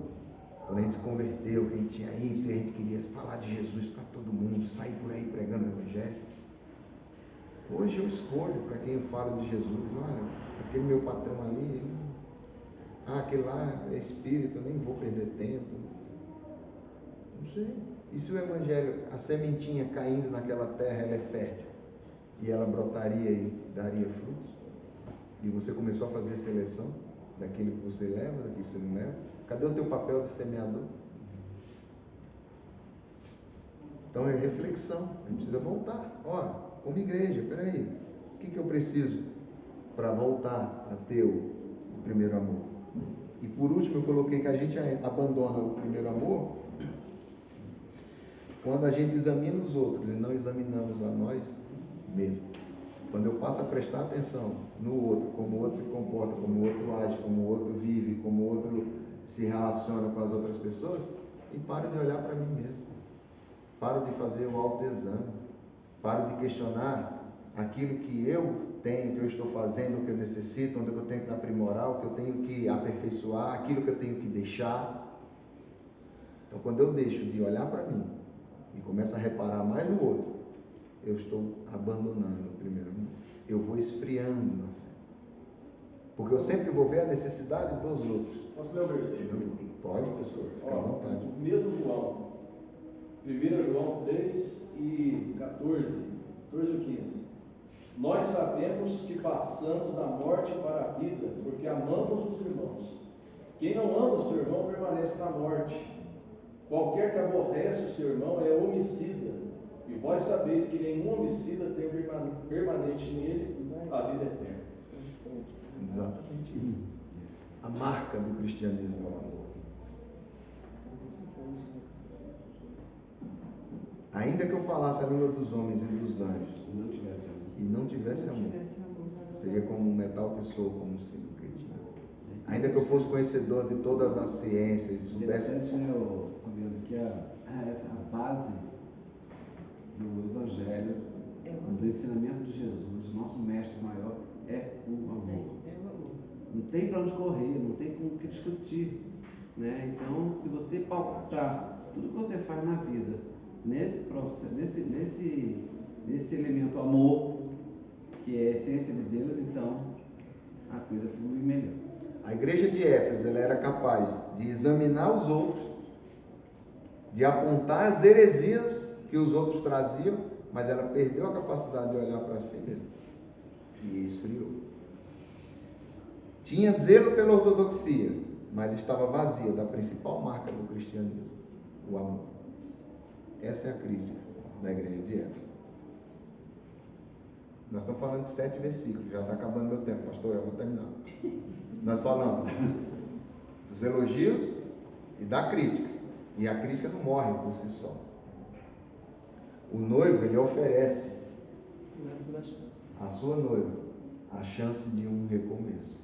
Quando a gente se converteu, que a gente tinha ímpeto, a gente queria falar de Jesus para todo mundo, sair por aí pregando o Evangelho. Hoje eu escolho para quem eu falo de Jesus. Olha, aquele meu patrão ali, aquele lá é espírito, eu nem vou perder tempo. Não sei. E se o Evangelho, a sementinha caindo naquela terra, ela é fértil? E ela brotaria e daria frutos? E você começou a fazer seleção daquilo que você leva, daquilo que você não leva? Cadê o teu papel de semeador? Então é reflexão, a gente precisa voltar. Olha, como igreja, peraí, o que eu preciso para voltar a ter o primeiro amor? E por último eu coloquei que a gente abandona o primeiro amor quando a gente examina os outros e não examinamos a nós mesmos. Quando eu passo a prestar atenção no outro, como o outro se comporta, como o outro age, como o outro vive, como o outro se relaciona com as outras pessoas, e paro de olhar para mim mesmo. Paro de fazer o autoexame. Paro de questionar aquilo que eu tenho, que eu estou fazendo, o que eu necessito, onde eu tenho que aprimorar, o que eu tenho que aperfeiçoar, aquilo que eu tenho que deixar. Então, quando eu deixo de olhar para mim e começo a reparar mais no outro, eu estou abandonando o primeiro amor. Eu vou esfriando na fé. Porque eu sempre vou ver a necessidade dos outros. Posso ler o versículo? Pode, professor, fica à vontade. O mesmo João, 1 João 3 e 14 e 15. Nós sabemos que passamos da morte para a vida, porque amamos os irmãos. Quem não ama o seu irmão permanece na morte. Qualquer que aborrece o seu irmão é homicida. E vós sabeis que nenhum homicida tem permanente nele a vida eterna. Exatamente isso. A marca do cristianismo é o amor. Ainda que eu falasse a língua dos homens e dos anjos e não tivesse amor, seria como um metal que soa, como um sino que tinha. Ainda que eu fosse conhecedor de todas as ciências, interessante, Fabiano, que a base do Evangelho, do ensinamento de Jesus, o nosso mestre maior, é o amor. Não tem para onde correr, não tem com o que discutir, né? Então, se você pautar tudo que você faz na vida nesse processo, nesse elemento amor, que é a essência de Deus, então a coisa flui melhor. A igreja de Éfeso, ela era capaz de examinar os outros, de apontar as heresias que os outros traziam, mas ela perdeu a capacidade de olhar para si mesma e esfriou. Tinha zelo pela ortodoxia, mas estava vazia da principal marca do cristianismo, o amor. Essa é a crítica da igreja de Éfeso. Nós estamos falando de 7 versículos, já está acabando meu tempo, pastor, eu vou terminar. Nós falamos dos elogios e da crítica. E a crítica não morre por si só. O noivo, ele oferece à sua noiva a chance de um recomeço.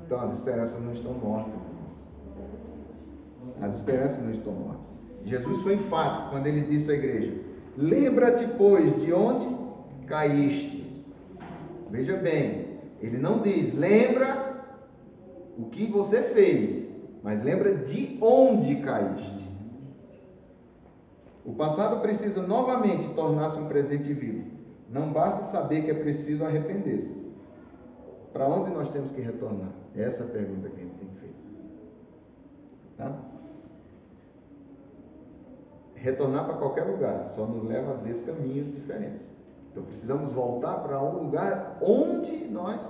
Então as esperanças não estão mortas, irmãos. As esperanças não estão mortas. Jesus foi enfático quando ele disse à igreja: lembra-te, pois, de onde caíste. Veja bem, ele não diz lembra o que você fez, mas lembra de onde caíste. O passado precisa novamente tornar-se um presente vivo. Não basta saber que é preciso arrepender-se. Para onde nós temos que retornar? Essa é a pergunta que a gente tem feito. Tá? Retornar para qualquer lugar só nos leva a descaminhos diferentes. Então precisamos voltar para um lugar onde nós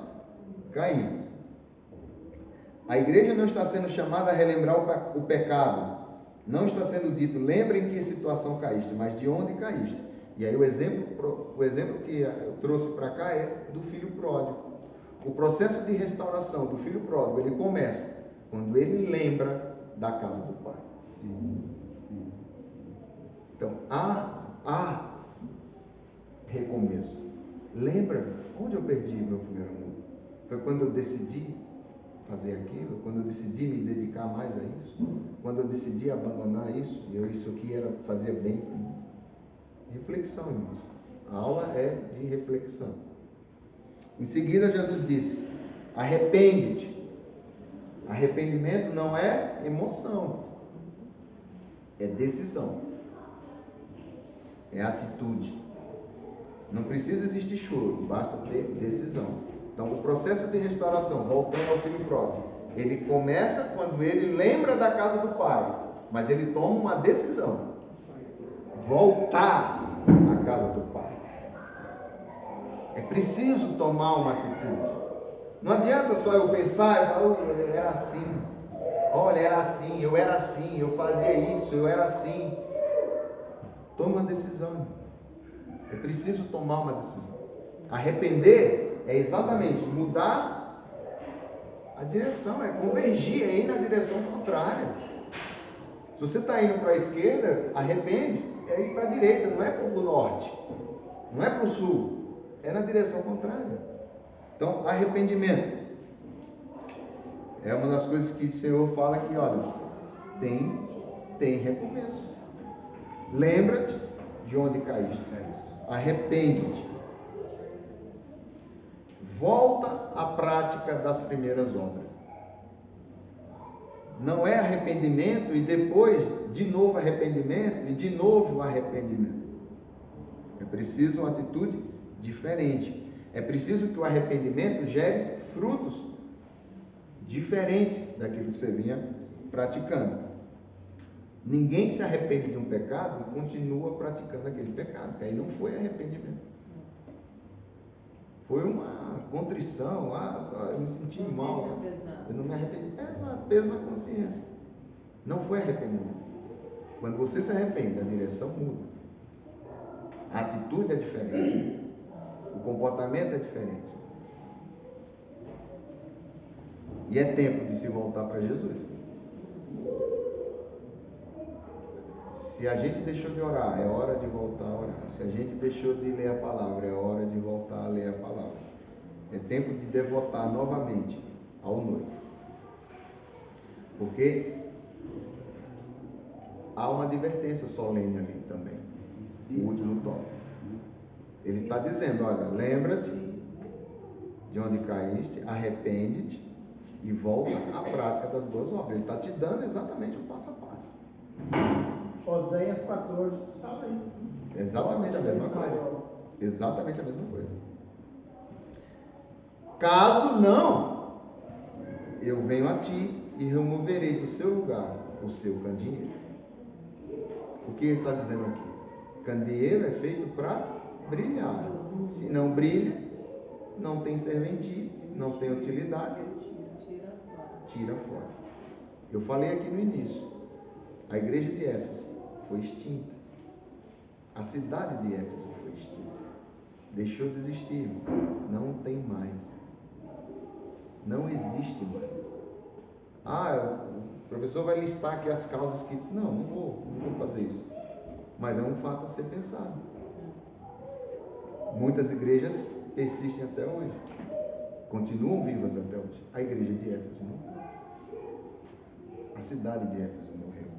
caímos. A igreja não está sendo chamada a relembrar o pecado. Não está sendo dito, lembre em que situação caíste, mas de onde caíste. E aí o exemplo que eu trouxe para cá é do filho pródigo. O processo de restauração do filho pródigo, ele começa quando ele lembra da casa do pai. Sim. Então, há recomeço. Lembra onde eu perdi meu primeiro amor? Foi quando eu decidi fazer aquilo, quando eu decidi me dedicar mais a isso, quando eu decidi abandonar isso, e isso aqui fazia bem para mim. Reflexão, irmãos. A aula é de reflexão. Em seguida, Jesus disse: arrepende-te. Arrependimento não é emoção, é decisão, é atitude. Não precisa existir choro, basta ter decisão. Então, o processo de restauração, voltando ao filho pródigo, ele começa quando ele lembra da casa do pai, mas ele toma uma decisão: voltar à casa do pai. É preciso tomar uma atitude. Não adianta só eu pensar e falar: ele era assim, olha, era assim, eu fazia isso, eu era assim. Toma uma decisão. É preciso tomar uma decisão. Arrepender é exatamente mudar a direção, é convergir, é ir na direção contrária. Se você está indo para a esquerda, arrepende, é ir para a direita, não é para o norte, não é para o sul, é na direção contrária. Então, arrependimento é uma das coisas que o Senhor fala que, olha, tem recomeço. Lembra-te de onde caíste. Arrepende-te. Volta à prática das primeiras obras. Não é arrependimento e depois de novo arrependimento e de novo arrependimento. É preciso uma atitude diferente. É preciso que o arrependimento gere frutos diferentes daquilo que você vinha praticando. Ninguém se arrepende de um pecado e continua praticando aquele pecado, porque aí não foi arrependimento. Foi uma contrição, eu me senti mal, eu não me arrependi. Peso na consciência. Não foi arrependimento. Quando você se arrepende, a direção muda. A atitude é diferente. O comportamento é diferente. E é tempo de se voltar para Jesus. Se a gente deixou de orar, é hora de voltar a orar. Se a gente deixou de ler a palavra, é hora de voltar a ler a palavra. É tempo de devotar novamente ao noivo. Porque há uma advertência solene ali também. O último tópico. Ele está dizendo, olha, lembra-te de onde caíste, arrepende-te e volta à prática das boas obras. Ele está te dando exatamente o passo a passo. Oséias 14 fala isso. Exatamente a mesma coisa. Exatamente a mesma coisa. Caso não, eu venho a ti e removerei do seu lugar o seu candeeiro. O que ele está dizendo aqui? Candeeiro é feito para brilhar. Se não brilha, não tem serventia, não tem utilidade, tira fora. Eu falei aqui no início, a igreja de Éfeso foi extinta. A cidade de Éfeso foi extinta. Deixou de existir, não tem mais. Não existe mais. O professor vai listar aqui as causas que... Não vou fazer isso. Mas é um fato a ser pensado. Muitas igrejas persistem até hoje. Continuam vivas até hoje. A igreja de Éfeso não. A cidade de Éfeso morreu.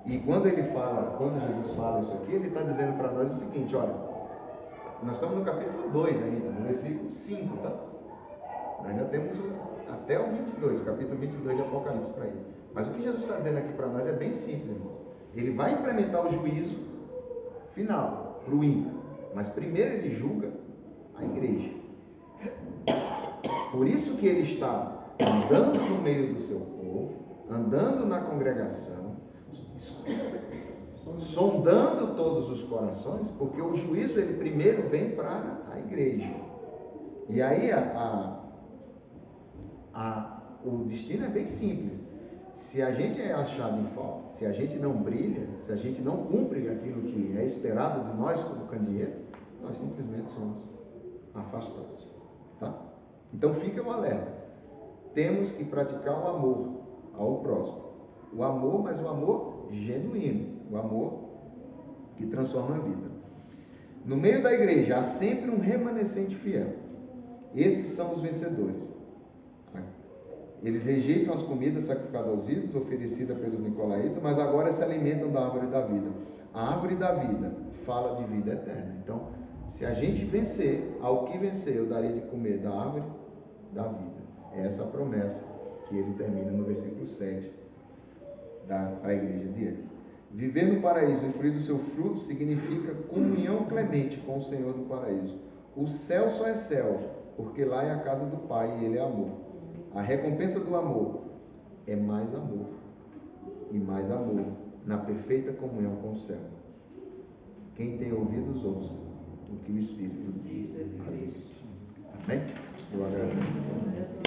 E quando Jesus fala isso aqui, ele está dizendo para nós o seguinte, olha, nós estamos no capítulo 2 ainda, no versículo 5, tá? Ainda temos até o 22, o capítulo 22 de Apocalipse para ele. Mas o que Jesus está dizendo aqui para nós é bem simples, irmãos. Ele vai implementar o juízo final para o ímpio, mas primeiro ele julga a igreja. Por isso que ele está andando no meio do seu povo, andando na congregação, sondando todos os corações, porque o juízo ele primeiro vem para a igreja. E aí o destino é bem simples. Se a gente é achado em falta, se a gente não brilha, se a gente não cumpre aquilo que é esperado de nós como candeeiro, nós simplesmente somos afastados, tá? Então fica o alerta. Temos que praticar o amor ao próximo. O amor, mas o amor genuíno, o amor que transforma a vida. No meio da igreja há sempre um remanescente fiel. Esses são os vencedores. Eles rejeitam as comidas sacrificadas aos ídolos, oferecidas pelos nicolaítas, mas agora se alimentam da árvore da vida. A árvore da vida fala de vida eterna. Então, se a gente vencer, ao que vencer, eu darei de comer da árvore da vida. É essa a promessa que ele termina no versículo 7 para a igreja de Éfeso. Viver no paraíso e fruir do seu fruto significa comunhão clemente com o Senhor do paraíso. O céu só é céu, porque lá é a casa do Pai e Ele é amor. A recompensa do amor é mais amor, e mais amor na perfeita comunhão com o céu. Quem tem ouvidos, ouça o que o Espírito diz às igrejas. Amém? Eu agradeço.